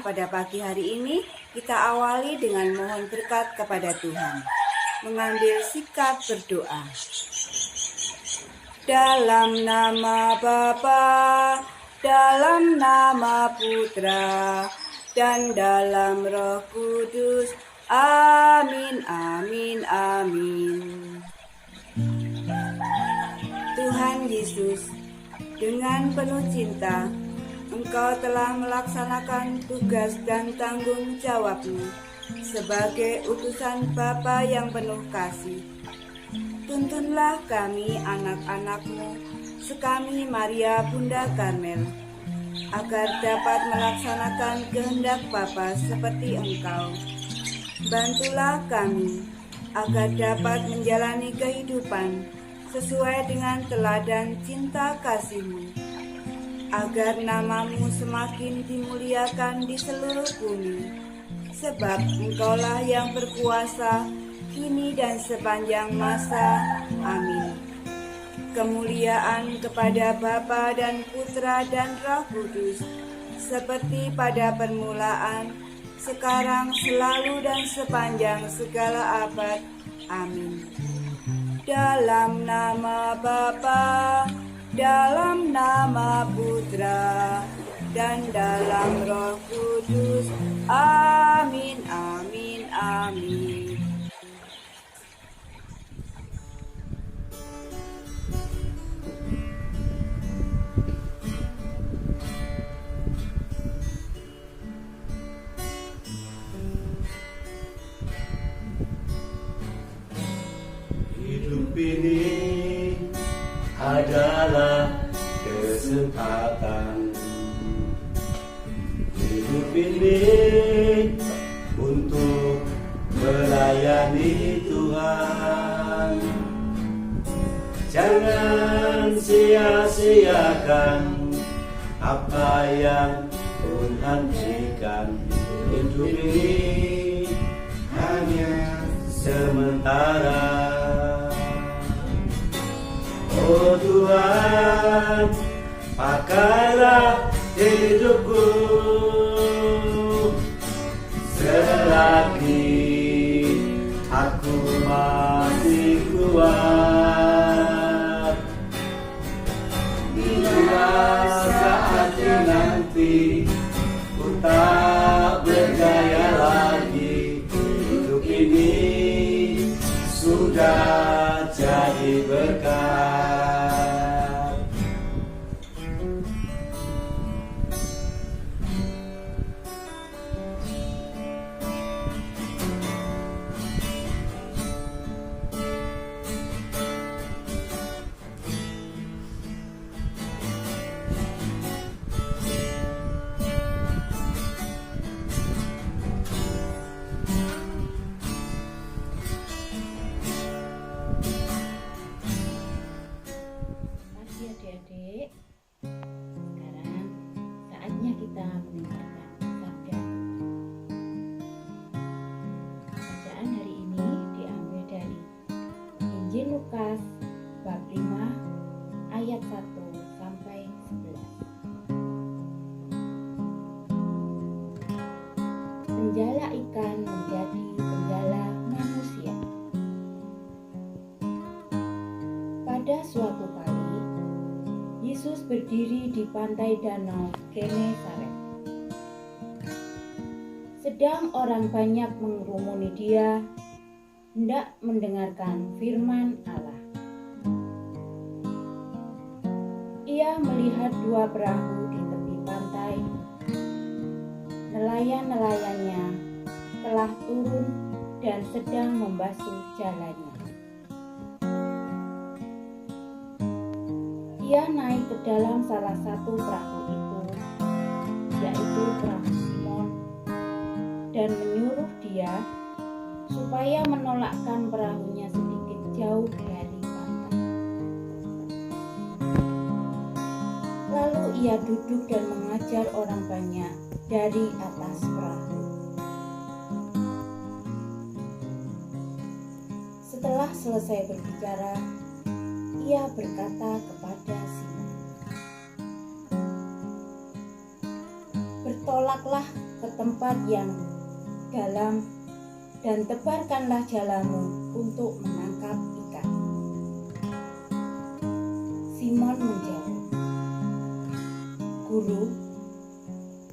pada pagi hari ini kita awali dengan mohon berkat kepada Tuhan. Mengambil sikap berdoa. Dalam nama Bapa, dalam nama Putra, dan dalam Roh Kudus. Amin, amin, amin. Tuhan Yesus, dengan penuh cinta, Engkau telah melaksanakan tugas dan tanggung jawab-Mu sebagai utusan Bapa yang penuh kasih. Tuntunlah kami anak-anak-Mu, sekami Maria Bunda Karmel, agar dapat melaksanakan kehendak Bapa seperti Engkau. Bantulah kami, agar dapat menjalani kehidupan sesuai dengan teladan cinta kasih-Mu, agar nama-Mu semakin dimuliakan di seluruh bumi, sebab Engkaulah yang berkuasa kini dan sepanjang masa. Amin. Kemuliaan kepada Bapa dan Putra dan Roh Kudus, seperti pada permulaan, sekarang, selalu, dan sepanjang segala abad. Amin. Dalam nama Bapa, dalam nama Putra, dan dalam Roh Kudus. Amin, amin, amin. Hidup ini adalah kesempatan. Hidup ini untuk melayani Tuhan. Jangan sia-siakan apa yang Tuhan berikan. Hidup ini hanya sementara. Oh Tuhan, pakailah hidupku selagi aku masih kuat. Bila saatnya nanti ku tak berdaya lagi, hidup ini sudah jadi berkat. Adik-adik, sekarang saatnya kita mendengarkan sabda. Bacaan hari ini diambil dari Injil Lukas bab 5 ayat 1 sampai 11. Penjala ikan menjadi penjala manusia. Pada suatu kali Yesus berdiri di pantai danau Genesaret. Sedang orang banyak mengerumuni Dia, hendak mendengarkan firman Allah. Ia melihat dua perahu di tepi pantai. Nelayan-nelayannya telah turun dan sedang membasuh jalannya. Ia naik ke dalam salah satu perahu itu, yaitu perahu Simon, dan menyuruh dia supaya menolakkan perahunya sedikit jauh dari pantai. Lalu ia duduk dan mengajar orang banyak dari atas perahu. Setelah selesai berbicara, ia berkata kepada Simon, "Bertolaklah ke tempat yang dalam dan tebarkanlah jalamu untuk menangkap ikan. Simon menjawab, Guru,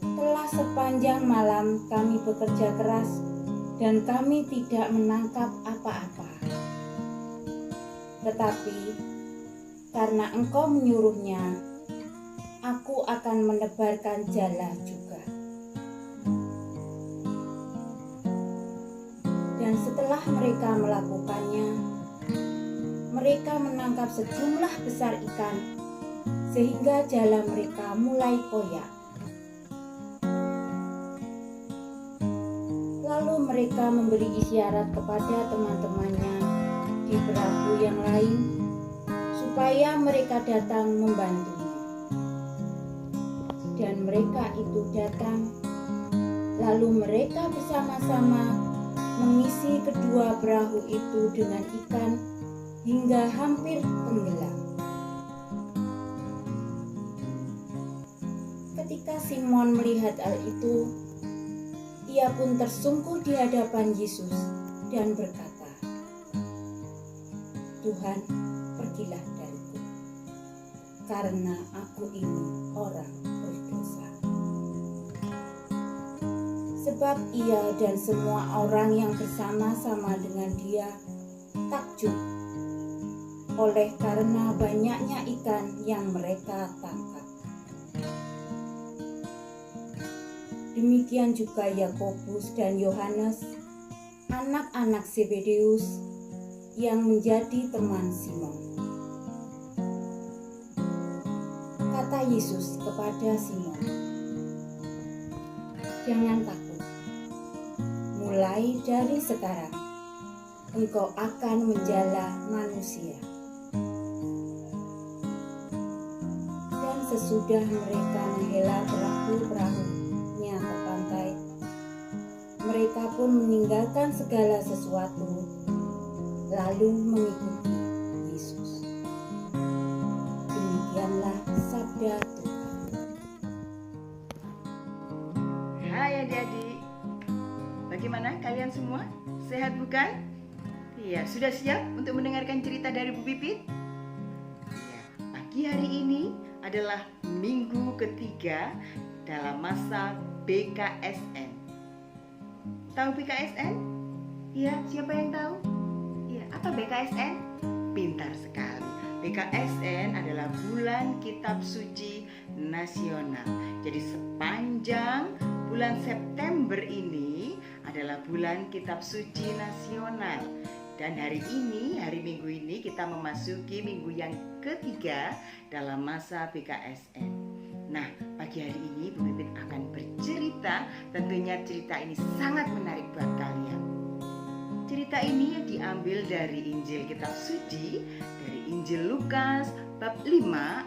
telah sepanjang malam kami bekerja keras dan kami tidak menangkap apa-apa. Tetapi karena Engkau menyuruhnya, aku akan menebarkan jala juga. Dan setelah mereka melakukannya, mereka menangkap sejumlah besar ikan sehingga jala mereka mulai koyak. Lalu mereka memberi isyarat kepada teman-temannya di perahu yang lain supaya mereka datang membantunya. Dan mereka itu datang, lalu mereka bersama-sama mengisi kedua perahu itu dengan ikan hingga hampir tenggelam. Ketika Simon melihat hal itu, ia pun tersungkur di hadapan Yesus dan berkata, Tuhan, pergilah dariku, karena aku ini orang berdosa. Sebab ia dan semua orang yang bersama-sama dengan dia takjub oleh karena banyaknya ikan yang mereka tangkap. Demikian juga Yakobus dan Yohanes, anak-anak Zebedeus yang menjadi teman Simon. Kata Yesus kepada Simon, jangan takut. Mulai dari sekarang, engkau akan menjala manusia. Dan sesudah mereka menghela perahu-perahunya ke pantai, mereka pun meninggalkan segala sesuatu, lalu mengikuti Yesus. Demikianlah sabda Tuhan. Hai adik-adik, bagaimana kalian semua? Sehat bukan? Iya, sudah siap untuk mendengarkan cerita dari Bu Pipit? Ya, pagi hari ini adalah minggu ketiga dalam masa BKSN. Tahu BKSN? Iya, siapa yang tahu? Iya, apa BKSN? Pintar sekali. BKSN adalah Bulan Kitab Suci Nasional. Jadi sepanjang bulan September ini adalah Bulan Kitab Suci Nasional. Dan hari ini, hari Minggu ini kita memasuki minggu yang ketiga dalam masa BKSN. Nah, pagi hari ini Bu Pipit akan bercerita. Tentunya cerita ini sangat menarik buat kalian. Cerita ini diambil dari Injil Kitab Suci, dari Injil Lukas bab 5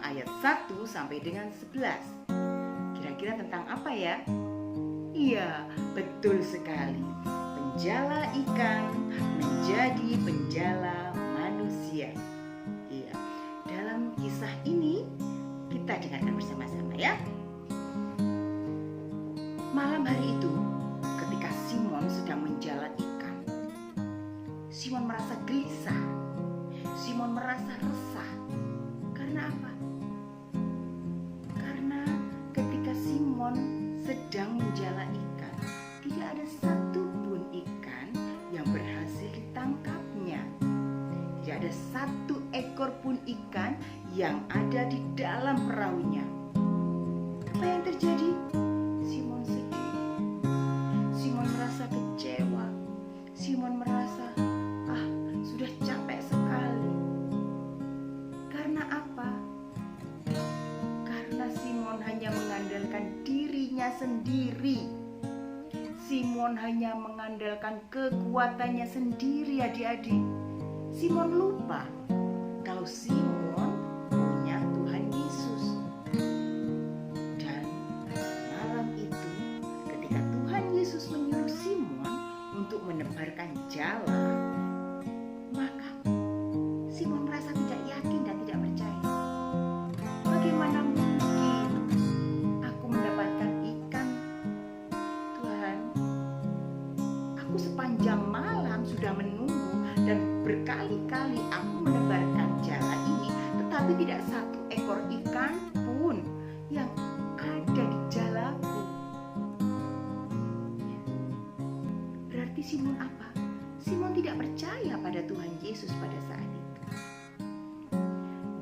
ayat 1 sampai dengan 11. Kira-kira tentang apa ya? Iya, betul sekali. Penjala ikan menjadi penjala manusia. Iya, dalam kisah ini kita dengarkan bersama-sama ya. Malam hari itu, ketika Simon sedang menjala ikan, Simon merasa gelisah. Simon merasa resah. Karena apa? Karena ketika Simon sedang menjala ikan, tidak ada satupun ikan yang berhasil ditangkapnya. Tidak ada satu ekor pun ikan yang ada di dalam perahunya. Apa yang terjadi? Simon sedih. Simon merasa kecewa. Simon merasa, sudah capek sekali. Karena apa? Karena Simon hanya mengandalkan dirinya sendiri. Simon hanya mengandalkan kekuatannya sendiri, adik-adik. Simon lupa kalau Simon punya Tuhan Yesus. Dan malam itu, ketika Tuhan Yesus menyuruh Simon untuk menebarkan jala, maka Simon merasa tidak yakin dan tidak percaya. Bagaimana mungkin aku mendapatkan ikan, Tuhan? tidak percaya pada Tuhan Yesus pada saat itu.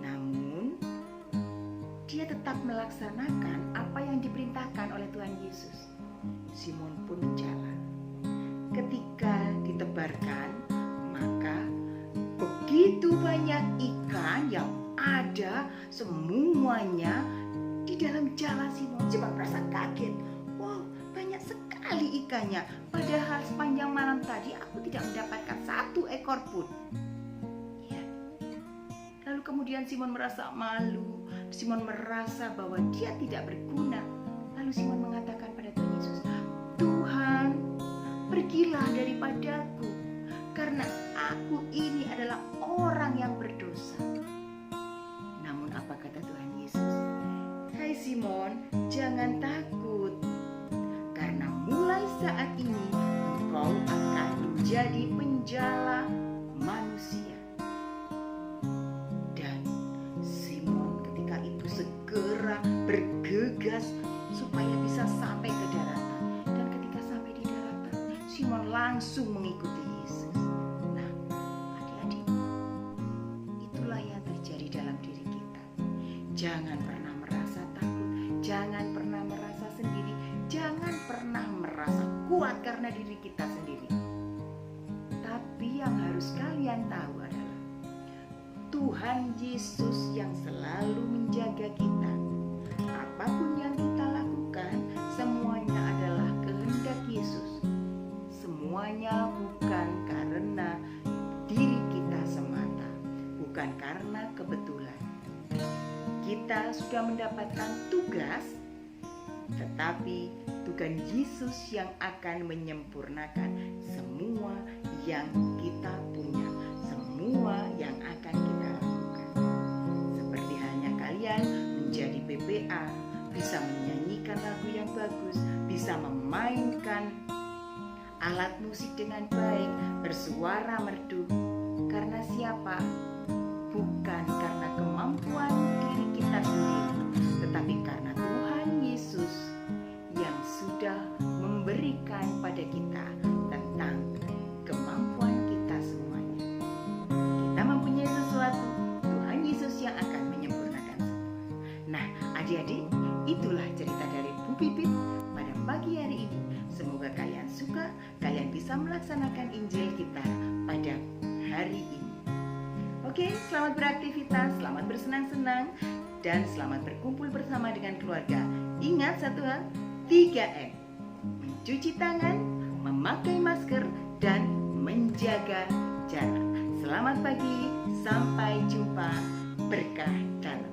Namun, dia tetap melaksanakan apa yang diperintahkan oleh Tuhan Yesus. Simon pun menjalan. Ketika ditebarkan, maka begitu banyak ikan yang ada semuanya di dalam jala Simon. Simon merasa kaget. Wow, banyak sekali ikannya. Padahal sepanjang malam tadi aku tidak mendapatkan satu ekor pun. Ya. Lalu kemudian Simon merasa malu. Simon merasa bahwa dia tidak berguna. Lalu Simon mengatakan pada Tuhan Yesus, Tuhan, pergilah daripadaku, karena aku ini adalah orang yang berdosa. Namun apa kata Tuhan Yesus? Hai Simon, jangan takut, karena mulai saat ini engkau akan menjadi penjala manusia. Dan Simon ketika itu segera bergegas supaya bisa sampai ke daratan. Dan ketika sampai di daratan, Simon langsung mengikuti Yesus. Nah, adik-adik, itulah yang terjadi dalam diri kita. Jangan pernah merasa takut, jangan pernah merasa sendiri, jangan pernah merasa kuat karena diri kita sendiri. Tapi yang harus kalian tahu adalah Tuhan Yesus yang selalu menjaga kita. Apapun yang kita lakukan, semuanya adalah kehendak Yesus. Semuanya bukan karena diri kita semata, bukan karena kebetulan. Kita sudah mendapatkan tugas, tetapi Tuhan Yesus yang akan menyempurnakan semua yang kita punya, semua yang akan kita lakukan. Seperti halnya kalian menjadi PPA, bisa menyanyikan lagu yang bagus, bisa memainkan alat musik dengan baik, bersuara merdu. Karena siapa? Bukan karena kemampuan diri kita sendiri, tetapi karena Tuhan Yesus yang sudah memberikan pada kita tentang kemampuan kita semuanya. Kita mempunyai sesuatu, Tuhan Yesus yang akan menyempurnakan semua. Nah, adik-adik, itulah cerita dari Bu Pipit pada pagi hari ini. Semoga kalian suka, kalian bisa melaksanakan Injil kita pada hari ini. Oke, selamat beraktivitas, selamat bersenang-senang, dan selamat berkumpul bersama dengan keluarga. Ingat satu hal, 3M. Mencuci tangan, memakai masker, dan menjaga jarak. Selamat pagi, sampai jumpa, berkah dalam.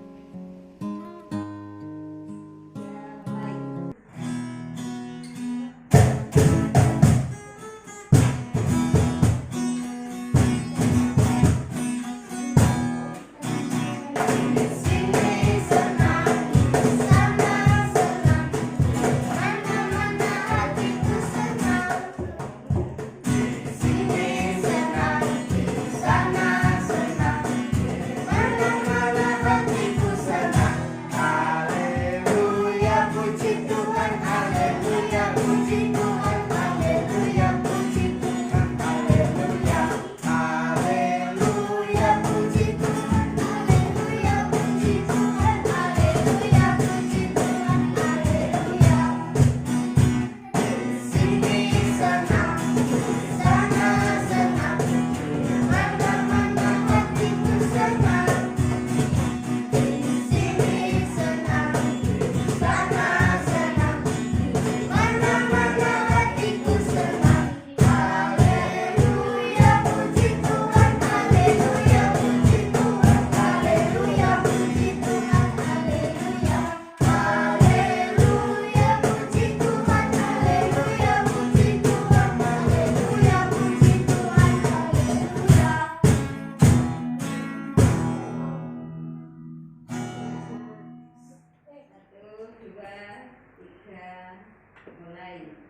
Satu, dua, tiga, mulai.